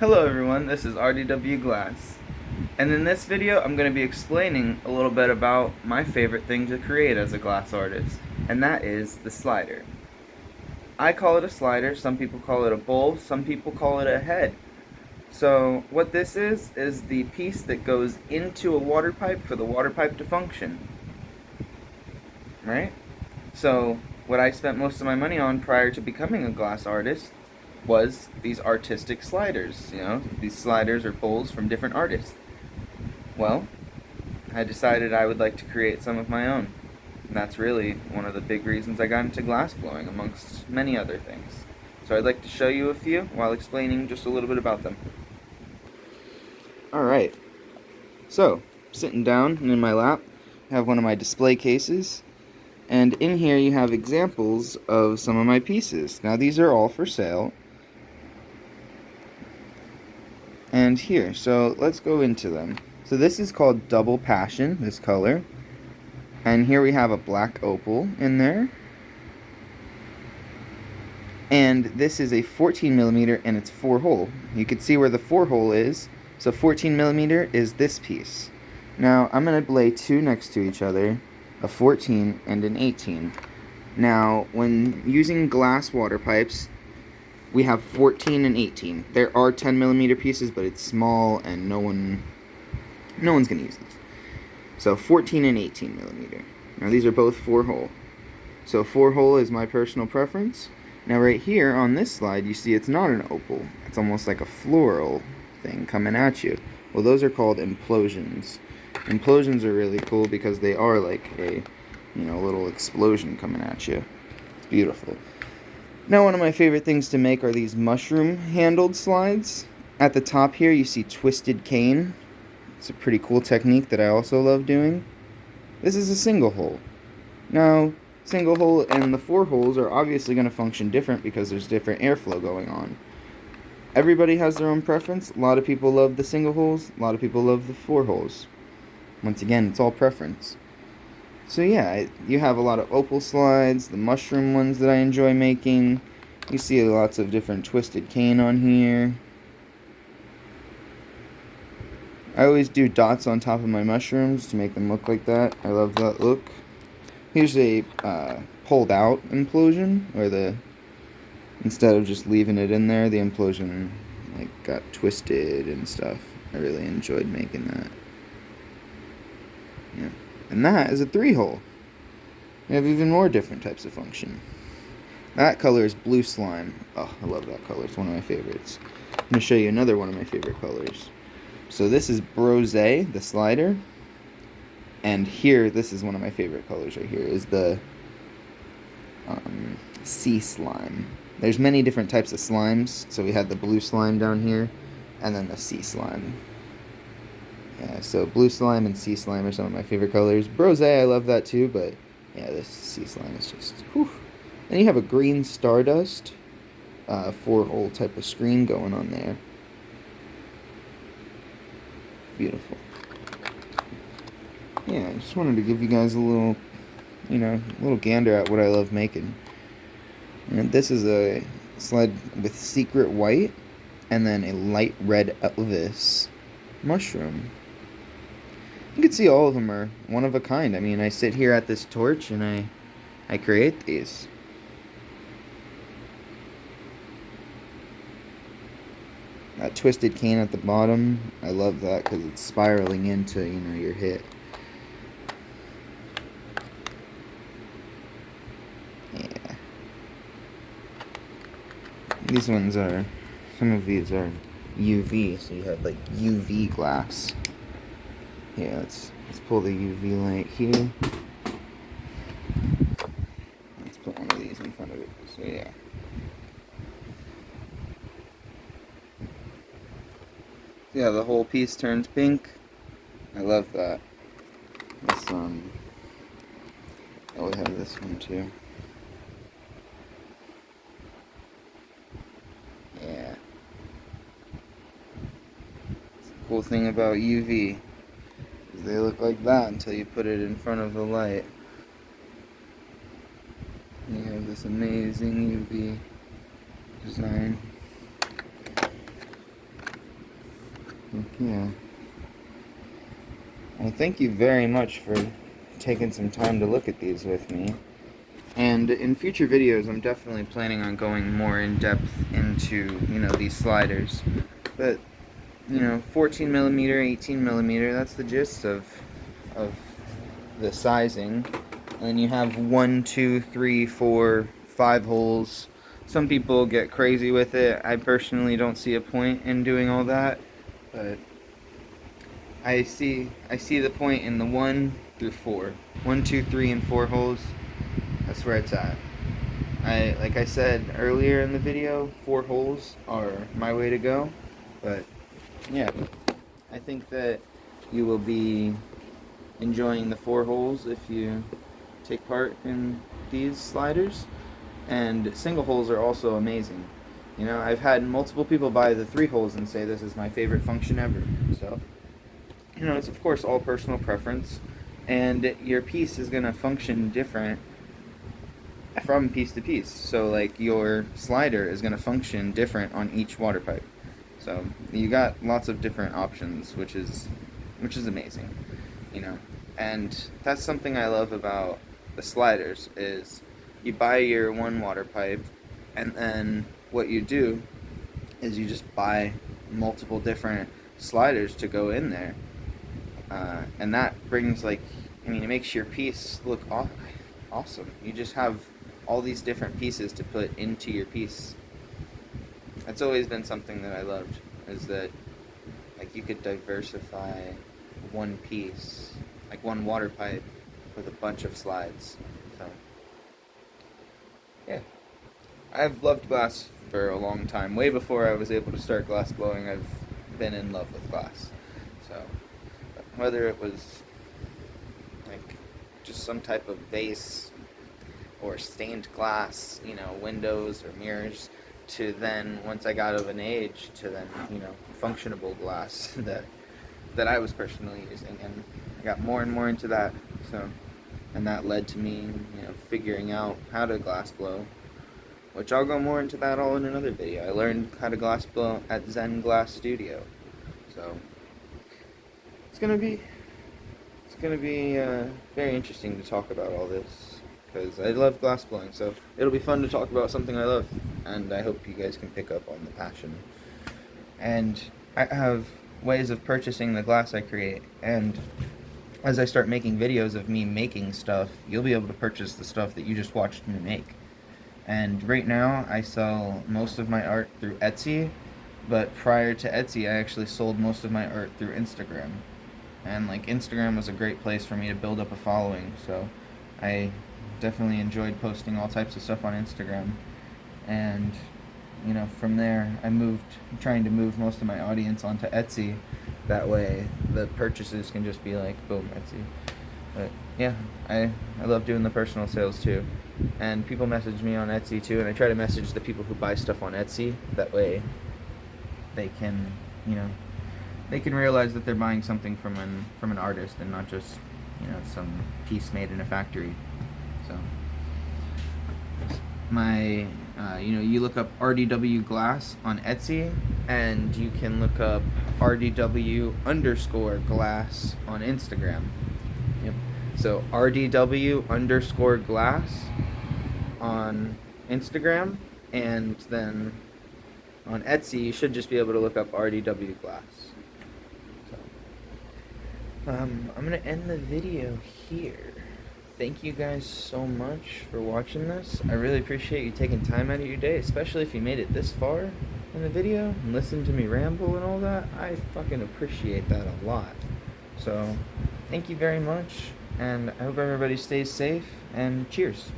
Hello everyone, this is RDW Glass, and in this video I'm going to be explaining a little bit about my favorite thing to create as a glass artist, and that is the slider. I call it a slider, some people call it a bowl, some people call it a head. So what this is the piece that goes into a water pipe for the water pipe to function. Right? So what I spent most of my money on prior to becoming a glass artist was these artistic sliders. These sliders are bowls from different artists. Well, I decided I would like to create some of my own. And that's really one of the big reasons I got into glass blowing, amongst many other things. So I'd like to show you a few while explaining just a little bit about them. Alright, so sitting down and in my lap, I have one of my display cases. And in here you have examples of some of my pieces. Now these are all for sale. And here, so let's go into them. So this is called Double Passion, this color. And here we have a black opal in there. And this is a 14mm and it's 4-hole. You can see where the 4-hole is. So 14mm is this piece. Now I'm going to lay two next to each other, a 14 and an 18. Now when using glass water pipes, we have 14 and 18. There are 10mm pieces, but it's small and no one's going to use these. So 14 and 18mm. Now these are both 4-hole. So 4-hole is my personal preference. Now right here on this slide, you see it's not an opal. It's almost like a floral thing coming at you. Well, those are called implosions. Implosions are really cool because they are like a, little explosion coming at you. It's beautiful. Now one of my favorite things to make are these mushroom handled slides. At the top here you see twisted cane. It's a pretty cool technique that I also love doing. This is a single hole. Now single hole and the 4 holes are obviously going to function different because there's different airflow going on. Everybody has their own preference. A lot of people love the single holes, a lot of people love the 4 holes. Once again, it's all preference. So yeah, you have a lot of opal slides, the mushroom ones that I enjoy making. You see lots of different twisted cane on here. I always do dots on top of my mushrooms to make them look like that. I love that look. Here's a pulled out implosion, where instead of just leaving it in there, the implosion got twisted and stuff. I really enjoyed making that. Yeah. And that is a 3-hole. We have even more different types of function. That color is blue slime. Oh, I love that color. It's one of my favorites. I'm going to show you another one of my favorite colors. So this is Brose, the slider. And here, this is one of my favorite colors right here, is the sea slime. There's many different types of slimes. So we had the blue slime down here, and then the sea slime. Yeah, so blue slime and sea slime are some of my favorite colors. Brose, I love that too, but yeah, this sea slime is just, whew. Then you have a green stardust, 4-hole type of screen going on there. Beautiful. Yeah, I just wanted to give you guys a little, little gander at what I love making. And this is a slide with secret white, and then a light red Elvis mushroom. You can see all of them are one of a kind. I mean, I sit here at this torch and I create these. That twisted cane at the bottom, I love that because it's spiraling into, your hit. Yeah. Some of these are UV, so you have UV glass. Yeah, let's pull the UV light here. Let's put one of these in front of it. So yeah. Yeah, the whole piece turns pink. I love that. This oh, we have this one too. Yeah. The cool thing about UV is they look like that until you put it in front of the light. You have this amazing UV design. Yeah. Well, thank you very much for taking some time to look at these with me. And in future videos, I'm definitely planning on going more in depth into, these sliders. But, 14 millimeter, 18 millimeter, that's the gist of the sizing. And then you have 1, 2, 3, 4, 5 holes. Some people get crazy with it. I personally don't see a point in doing all that, but I see the point in the 1 through 4. 1, 2, 3, and 4 holes. That's where it's at. Like I said earlier in the video, 4 holes are my way to go. But yeah, I think that you will be enjoying the 4 holes if you take part in these sliders. And single holes are also amazing. I've had multiple people buy the 3 holes and say this is my favorite function ever. So, it's of course all personal preference, and your piece is going to function different from piece to piece. So like your slider is going to function different on each water pipe. So you got lots of different options, which is amazing, And that's something I love about the sliders is you buy your one water pipe, and then what you do is you just buy multiple different sliders to go in there, and that brings it makes your piece look awesome. You just have all these different pieces to put into your piece. That's always been something that I loved, is that you could diversify one piece, like one water pipe with a bunch of slides. So yeah, I've loved glass for a long time. Way before I was able to start glass blowing, I've been in love with glass. So whether it was just some type of vase or stained glass, windows or mirrors, to then, once I got of an age, to then, functionable glass that I was personally using, and I got more and more into that. So, and that led to me, figuring out how to glass blow, which I'll go more into that all in another video. I learned how to glass blow at Zen Glass Studio. So it's gonna be very interesting to talk about all this, because I love glass blowing. So it'll be fun to talk about something I love, and I hope you guys can pick up on the passion. And I have ways of purchasing the glass I create, and as I start making videos of me making stuff, you'll be able to purchase the stuff that you just watched me make. And right now I sell most of my art through Etsy, but prior to Etsy I actually sold most of my art through Instagram. And Instagram was a great place for me to build up a following, so I definitely enjoyed posting all types of stuff on Instagram. And from there I'm trying to move most of my audience onto Etsy. That way the purchases can just be boom, Etsy. But yeah, I love doing the personal sales too. And people message me on Etsy too, and I try to message the people who buy stuff on Etsy. That way they can, they can realize that they're buying something from an artist and not just, some piece made in a factory. So you look up RDW Glass on Etsy, and you can look up RDW_glass on Instagram. Yep. So RDW_glass on Instagram, and then on Etsy you should just be able to look up RDW Glass. So I'm gonna end the video here. Thank you guys so much for watching this. I really appreciate you taking time out of your day, especially if you made it this far in the video and listened to me ramble and all that. I fucking appreciate that a lot. So thank you very much, and I hope everybody stays safe, and cheers.